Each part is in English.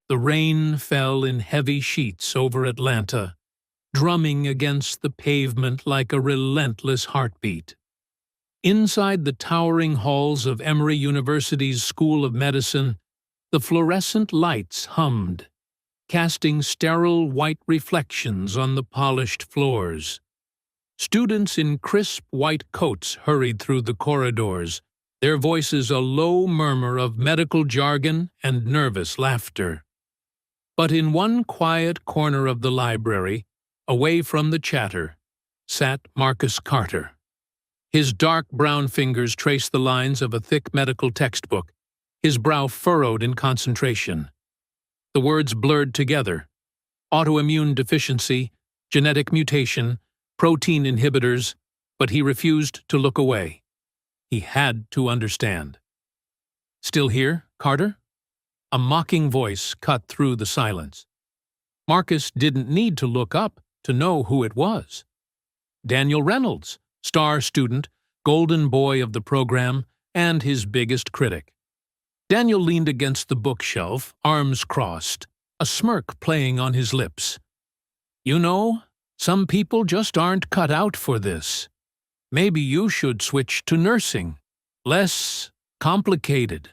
The rain fell in heavy sheets over Atlanta, drumming against the pavement like a relentless heartbeat. Inside the towering halls of Emory University's School of Medicine, the fluorescent lights hummed, casting sterile white reflections on the polished floors. Students in crisp white coats hurried through the corridors, their voices a low murmur of medical jargon and nervous laughter. But in one quiet corner of the library, away from the chatter, sat Marcus Carter. His dark brown fingers traced the lines of a thick medical textbook, his brow furrowed in concentration. The words blurred together: autoimmune deficiency, genetic mutation, protein inhibitors, but he refused to look away. He had to understand. "Still here, Carter?" A mocking voice cut through the silence. Marcus didn't need to look up to know who it was. Daniel Reynolds, star student, golden boy of the program, and his biggest critic. Daniel leaned against the bookshelf, arms crossed, a smirk playing on his lips. "You know, some people just aren't cut out for this. Maybe you should switch to nursing. Less complicated."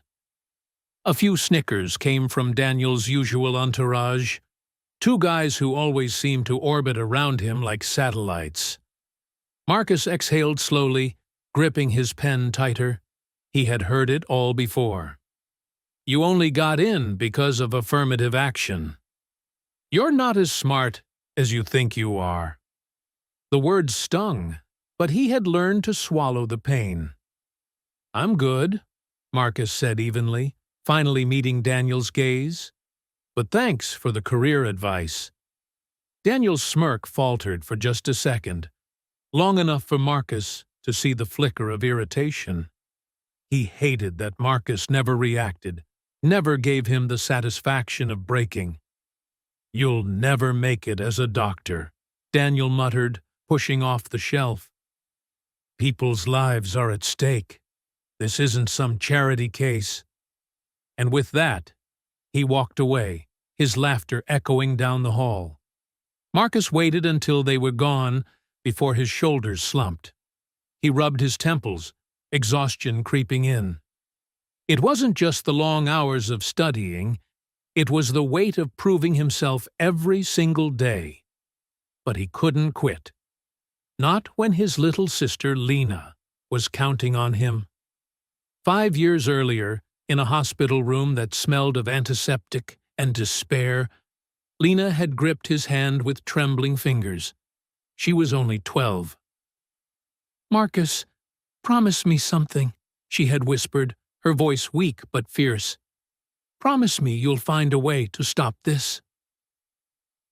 A few snickers came from Daniel's usual entourage, two guys who always seemed to orbit around him like satellites. Marcus exhaled slowly, gripping his pen tighter. He had heard it all before. "You only got in because of affirmative action. You're not as smart as you think you are." The words stung, but he had learned to swallow the pain. "I'm good," Marcus said evenly, finally meeting Daniel's gaze. "But thanks for the career advice." Daniel's smirk faltered for just a second, long enough for Marcus to see the flicker of irritation. He hated that Marcus never reacted, never gave him the satisfaction of breaking. "You'll never make it as a doctor," Daniel muttered, pushing off the shelf. "People's lives are at stake. This isn't some charity case." And with that, he walked away, his laughter echoing down the hall. Marcus waited until they were gone before his shoulders slumped. He rubbed his temples, exhaustion creeping in. It wasn't just the long hours of studying, it was the weight of proving himself every single day. But he couldn't quit. Not when his little sister Lena was counting on him. 5 years earlier, in a hospital room that smelled of antiseptic and despair, Lena had gripped his hand with trembling fingers. She was only 12. "Marcus, promise me something," she had whispered, her voice weak but fierce. "Promise me you'll find a way to stop this."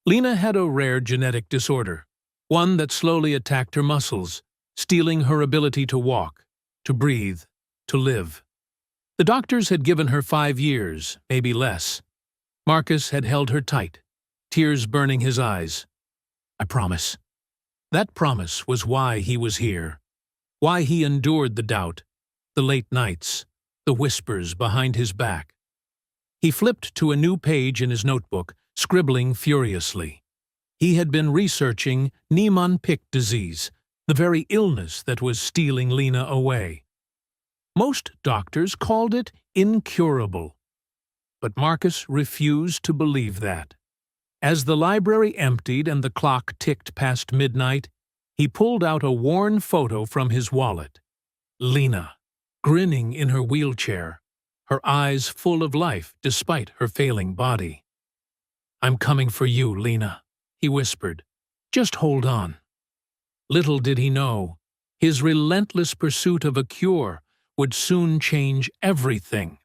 Lena had a rare genetic disorder, one that slowly attacked her muscles, stealing her ability to walk, to breathe, to live. The doctors had given her 5 years, maybe less. Marcus had held her tight, tears burning his eyes. "I promise." That promise was why he was here, why he endured the doubt, the late nights, the whispers behind his back. He flipped to a new page in his notebook, scribbling furiously. He had been researching Niemann-Pick disease, the very illness that was stealing Lena away. Most doctors called it incurable. But Marcus refused to believe that. As the library emptied and the clock ticked past midnight, he pulled out a worn photo from his wallet. Lena, grinning in her wheelchair, her eyes full of life despite her failing body. "I'm coming for you, Lena," he whispered. "Just hold on." Little did he know, his relentless pursuit of a cure would soon change everything.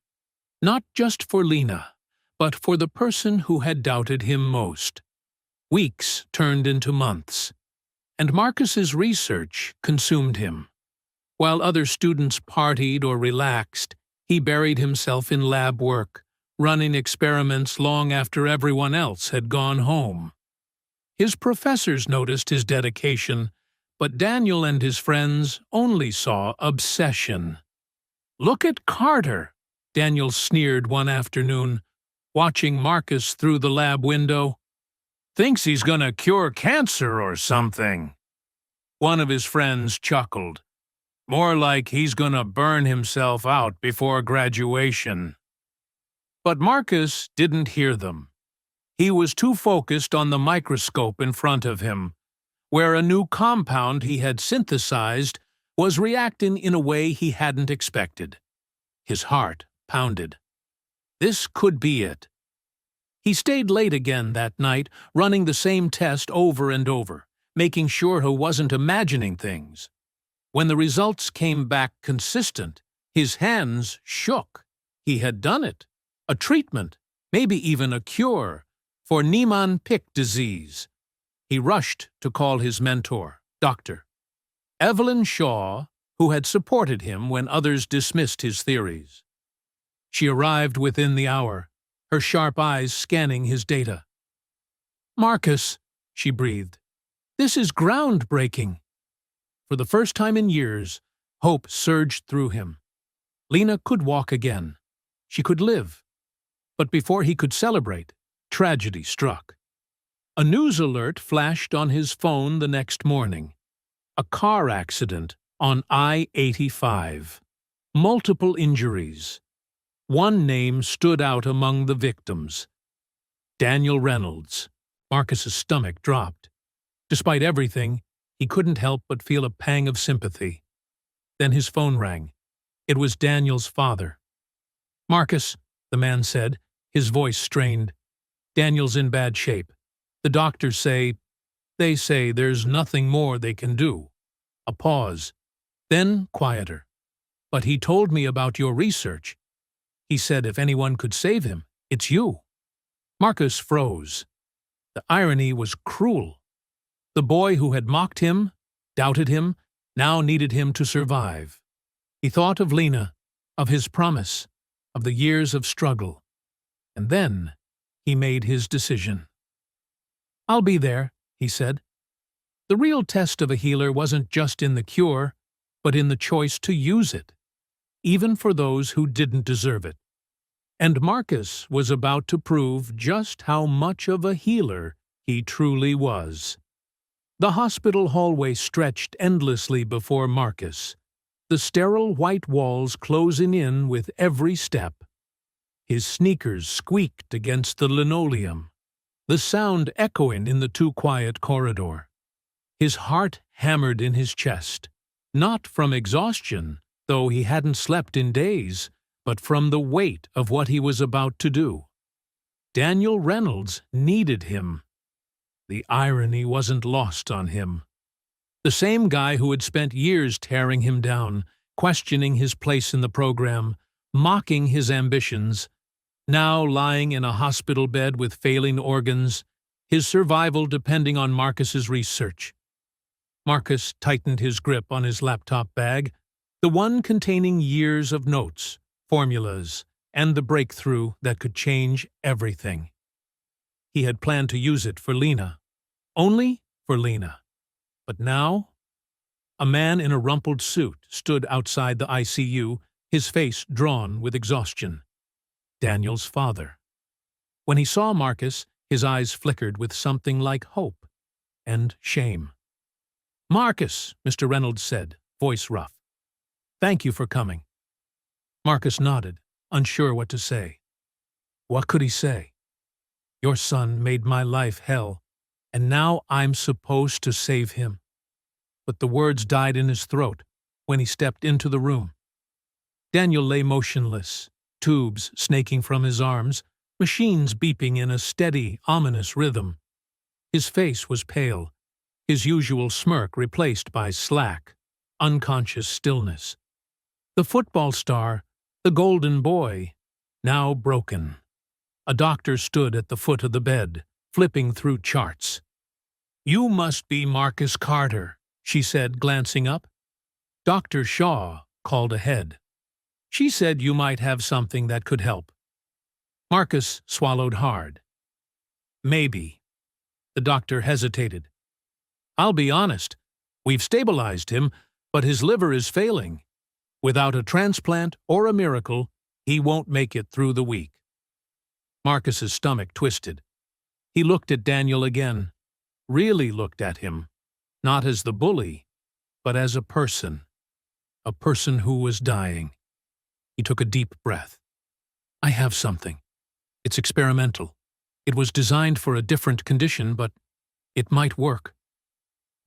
Not just for Lena, but for the person who had doubted him most. Weeks turned into months, and Marcus's research consumed him. While other students partied or relaxed, he buried himself in lab work, running experiments long after everyone else had gone home. His professors noticed his dedication, but Daniel and his friends only saw obsession. "Look at Carter," Daniel sneered one afternoon. watching Marcus through the lab window. "Thinks he's gonna cure cancer or something." One of his friends chuckled. "More like he's gonna burn himself out before graduation." But Marcus didn't hear them. He was too focused on the microscope in front of him, where a new compound he had synthesized was reacting in a way he hadn't expected. His heart pounded. This could be it. He stayed late again that night, running the same test over and over, making sure he wasn't imagining things. When the results came back consistent, his hands shook. He had done it. A treatment, maybe even a cure, for Niemann-Pick disease. He rushed to call his mentor, Dr. Evelyn Shaw, who had supported him when others dismissed his theories. She arrived within the hour, her sharp eyes scanning his data. "Marcus," she breathed, "this is groundbreaking." For the first time in years, hope surged through him. Lena could walk again. She could live. But before he could celebrate, tragedy struck. A news alert flashed on his phone the next morning. A car accident on I-85. Multiple injuries. One name stood out among the victims. Daniel Reynolds. Marcus's stomach dropped. Despite everything, he couldn't help but feel a pang of sympathy. Then his phone rang. It was Daniel's father. "Marcus," the man said, his voice strained. "Daniel's in bad shape. The doctors say there's nothing more they can do." A pause. Then quieter. "But he told me about your research. He said if anyone could save him, it's you." Marcus froze. The irony was cruel. The boy who had mocked him, doubted him, now needed him to survive. He thought of Lena, of his promise, of the years of struggle. And then he made his decision. "I'll be there," he said. The real test of a healer wasn't just in the cure, but in the choice to use it, even for those who didn't deserve it. And Marcus was about to prove just how much of a healer he truly was. The hospital hallway stretched endlessly before Marcus, the sterile white walls closing in with every step. His sneakers squeaked against the linoleum, the sound echoing in the too-quiet corridor. His heart hammered in his chest, not from exhaustion, though he hadn't slept in days, but from the weight of what he was about to do. Daniel Reynolds needed him. The irony wasn't lost on him. The same guy who had spent years tearing him down, questioning his place in the program, mocking his ambitions, now lying in a hospital bed with failing organs, his survival depending on Marcus's research. Marcus tightened his grip on his laptop bag, the one containing years of notes, formulas, and the breakthrough that could change everything. He had planned to use it for Lena. Only for Lena. But now, a man in a rumpled suit stood outside the ICU, his face drawn with exhaustion. Daniel's father. When he saw Marcus, his eyes flickered with something like hope and shame. "Marcus," Mr. Reynolds said, voice rough. "Thank you for coming." Marcus nodded, unsure what to say. What could he say? Your son made my life hell, and now I'm supposed to save him. But the words died in his throat when he stepped into the room. Daniel lay motionless, tubes snaking from his arms, machines beeping in a steady, ominous rhythm. His face was pale, his usual smirk replaced by slack, unconscious stillness. The football star, the golden boy, now broken. A doctor stood at the foot of the bed, flipping through charts. "You must be Marcus Carter," she said, glancing up. Dr. Shaw called ahead. "She said you might have something that could help." Marcus swallowed hard. "Maybe." The doctor hesitated. "I'll be honest. We've stabilized him, but his liver is failing. Without a transplant or a miracle, he won't make it through the week." Marcus's stomach twisted. He looked at Daniel again, really looked at him, not as the bully, but as a person who was dying. He took a deep breath. I have something. It's experimental. It was designed for a different condition, but it might work.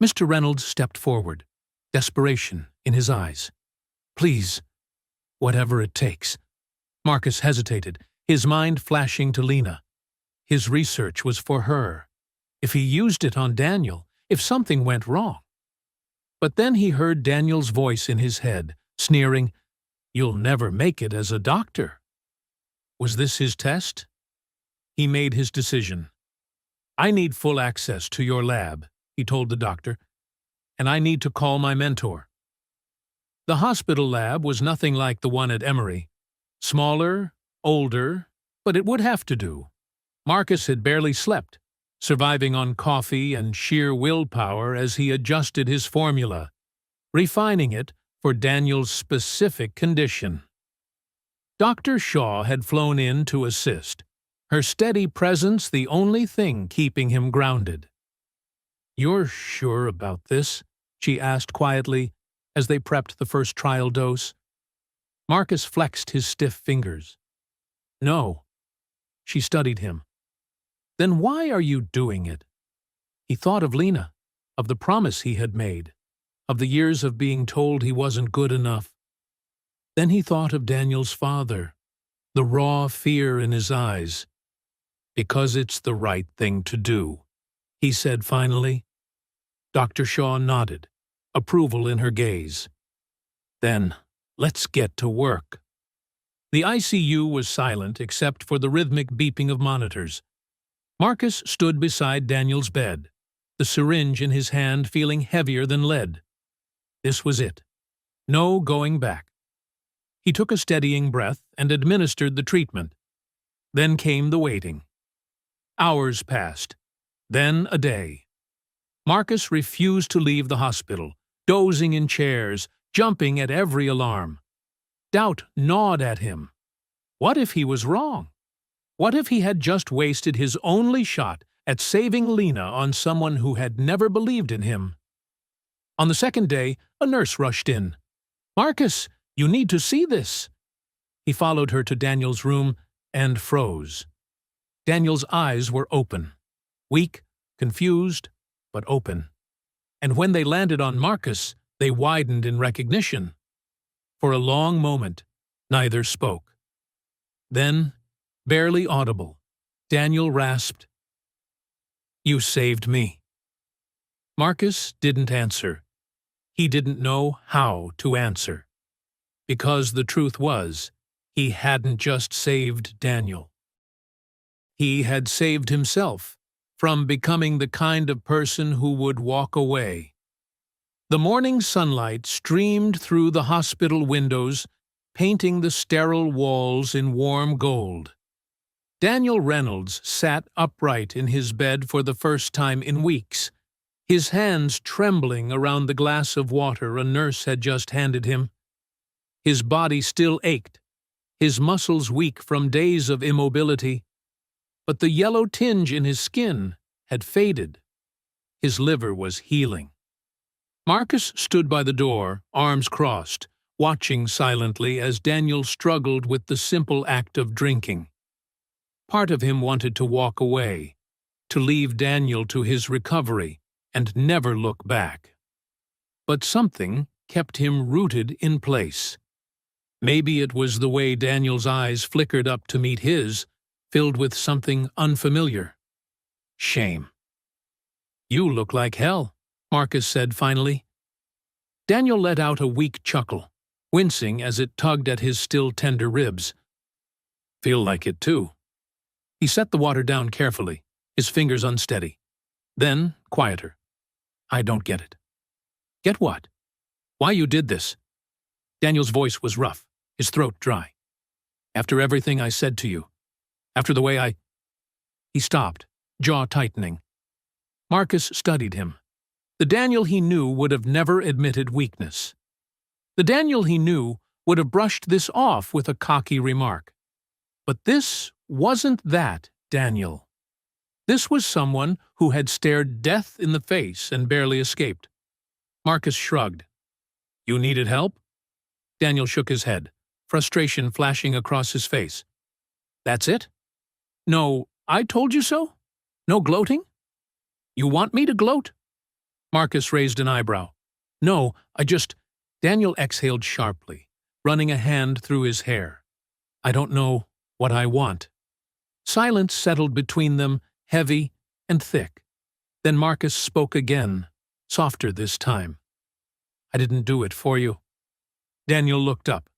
Mr. Reynolds stepped forward, desperation in his eyes. Please, whatever it takes. Marcus hesitated, his mind flashing to Lena. His research was for her. If he used it on Daniel, if something went wrong. But then he heard Daniel's voice in his head, sneering, You'll never make it as a doctor. Was this his test? He made his decision. I need full access to your lab, he told the doctor, and I need to call my mentor. The hospital lab was nothing like the one at Emory. Smaller, older, but it would have to do. Marcus had barely slept, surviving on coffee and sheer willpower as he adjusted his formula, refining it for Daniel's specific condition. Dr. Shaw had flown in to assist, her steady presence the only thing keeping him grounded. You're sure about this? She asked quietly as they prepped the first trial dose. Marcus flexed his stiff fingers. No. She studied him. Then why are you doing it? He thought of Lena, of the promise he had made, of the years of being told he wasn't good enough. Then he thought of Daniel's father, the raw fear in his eyes. Because it's the right thing to do, he said finally. Dr. Shaw nodded, approval in her gaze. Then, let's get to work. The ICU was silent except for the rhythmic beeping of monitors. Marcus stood beside Daniel's bed, the syringe in his hand feeling heavier than lead. This was it. No going back. He took a steadying breath and administered the treatment. Then came the waiting. Hours passed. Then a day. Marcus refused to leave the hospital, dozing in chairs, jumping at every alarm. Doubt gnawed at him. What if he was wrong? What if he had just wasted his only shot at saving Lena on someone who had never believed in him? On the second day, a nurse rushed in. Marcus, you need to see this. He followed her to Daniel's room and froze. Daniel's eyes were open. Weak, confused, but open. And when they landed on Marcus, they widened in recognition. For a long moment, neither spoke. Then, barely audible, Daniel rasped, You saved me. Marcus didn't answer. He didn't know how to answer. Because the truth was, he hadn't just saved Daniel. He had saved himself from becoming the kind of person who would walk away. The morning sunlight streamed through the hospital windows, painting the sterile walls in warm gold. Daniel Reynolds sat upright in his bed for the first time in weeks, his hands trembling around the glass of water a nurse had just handed him. His body still ached, his muscles weak from days of immobility, but the yellow tinge in his skin had faded. His liver was healing. Marcus stood by the door, arms crossed, watching silently as Daniel struggled with the simple act of drinking. Part of him wanted to walk away, to leave Daniel to his recovery and never look back. But something kept him rooted in place. Maybe it was the way Daniel's eyes flickered up to meet his, filled with something unfamiliar. Shame. You look like hell, Marcus said finally. Daniel let out a weak chuckle, wincing as it tugged at his still tender ribs. Feel like it too. He set the water down carefully, his fingers unsteady. Then, quieter. I don't get it. Get what? Why you did this? Daniel's voice was rough, his throat dry. After everything I said to you. After the way I... He stopped, jaw tightening. Marcus studied him. The Daniel he knew would have never admitted weakness. The Daniel he knew would have brushed this off with a cocky remark. But this wasn't that Daniel. This was someone who had stared death in the face and barely escaped. Marcus shrugged. You needed help? Daniel shook his head, frustration flashing across his face. That's it? No, I told you so? No gloating? You want me to gloat? Marcus raised an eyebrow. No, Daniel exhaled sharply, running a hand through his hair. I don't know what I want. Silence settled between them, heavy and thick. Then Marcus spoke again, softer this time. I didn't do it for you. Daniel looked up.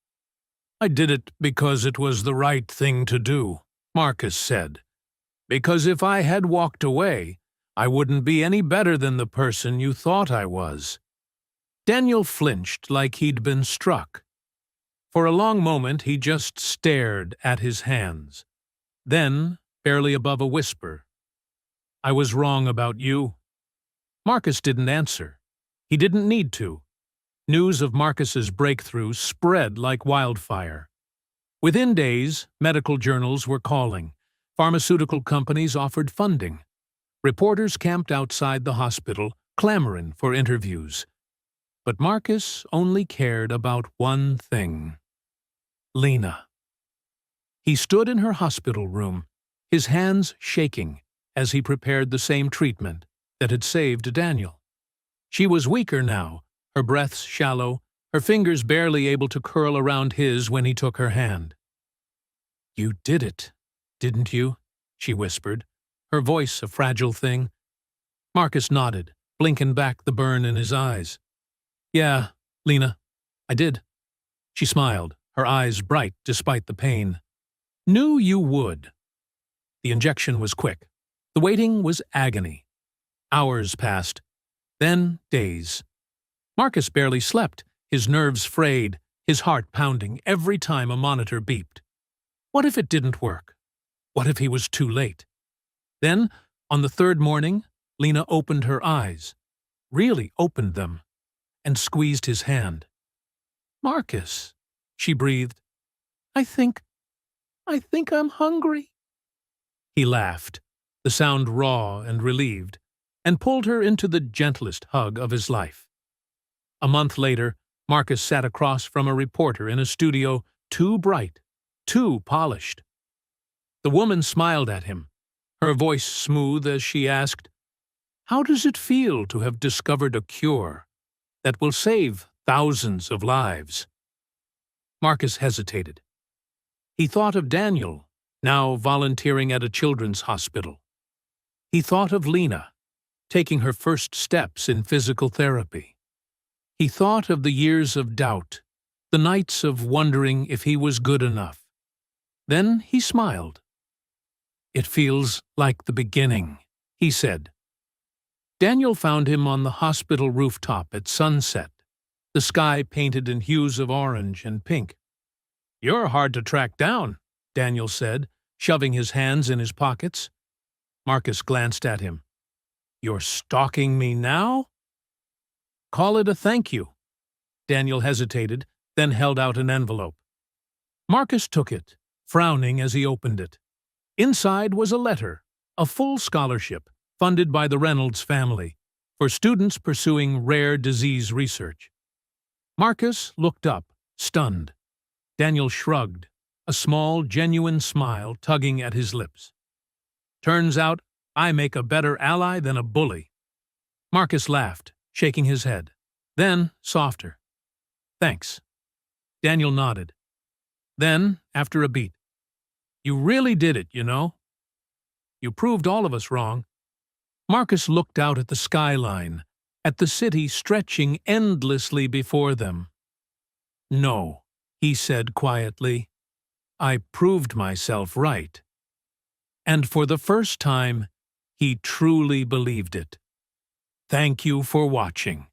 I did it because it was the right thing to do, Marcus said. Because if I had walked away, I wouldn't be any better than the person you thought I was. Daniel flinched like he'd been struck. For a long moment he just stared at his hands. Then, barely above a whisper, I was wrong about you. Marcus didn't answer. He didn't need to. News of Marcus's breakthrough spread like wildfire. Within days, medical journals were calling. Pharmaceutical companies offered funding. Reporters camped outside the hospital, clamoring for interviews. But Marcus only cared about one thing. Lena. He stood in her hospital room, his hands shaking as he prepared the same treatment that had saved Daniel. She was weaker now, her breaths shallow, her fingers barely able to curl around his when he took her hand. You did it, didn't you? She whispered, her voice a fragile thing. Marcus nodded, blinking back the burn in his eyes. Yeah, Lena, I did. She smiled, her eyes bright despite the pain. Knew you would. The injection was quick. The waiting was agony. Hours passed, then days. Marcus barely slept, his nerves frayed, his heart pounding every time a monitor beeped. What if it didn't work? What if he was too late? Then, on the third morning, Lena opened her eyes, really opened them, and squeezed his hand. Marcus, she breathed, I think I'm hungry. He laughed, the sound raw and relieved, and pulled her into the gentlest hug of his life. A month later, Marcus sat across from a reporter in a studio too bright, too polished. The woman smiled at him, her voice smooth as she asked, How does it feel to have discovered a cure that will save thousands of lives? Marcus hesitated. He thought of Daniel, now volunteering at a children's hospital. He thought of Lena, taking her first steps in physical therapy. He thought of the years of doubt, the nights of wondering if he was good enough. Then he smiled. It feels like the beginning, he said. Daniel found him on the hospital rooftop at sunset, the sky painted in hues of orange and pink. You're hard to track down, Daniel said, shoving his hands in his pockets. Marcus glanced at him. You're stalking me now? Call it a thank you. Daniel hesitated, then held out an envelope. Marcus took it, frowning as he opened it. Inside was a letter, a full scholarship, funded by the Reynolds family, for students pursuing rare disease research. Marcus looked up, stunned. Daniel shrugged, a small, genuine smile tugging at his lips. Turns out, I make a better ally than a bully. Marcus laughed, shaking his head. Then, softer. Thanks. Daniel nodded. Then, after a beat, You really did it, you know. You proved all of us wrong. Marcus looked out at the skyline, at the city stretching endlessly before them. No, he said quietly. I proved myself right. And for the first time, he truly believed it. Thank you for watching.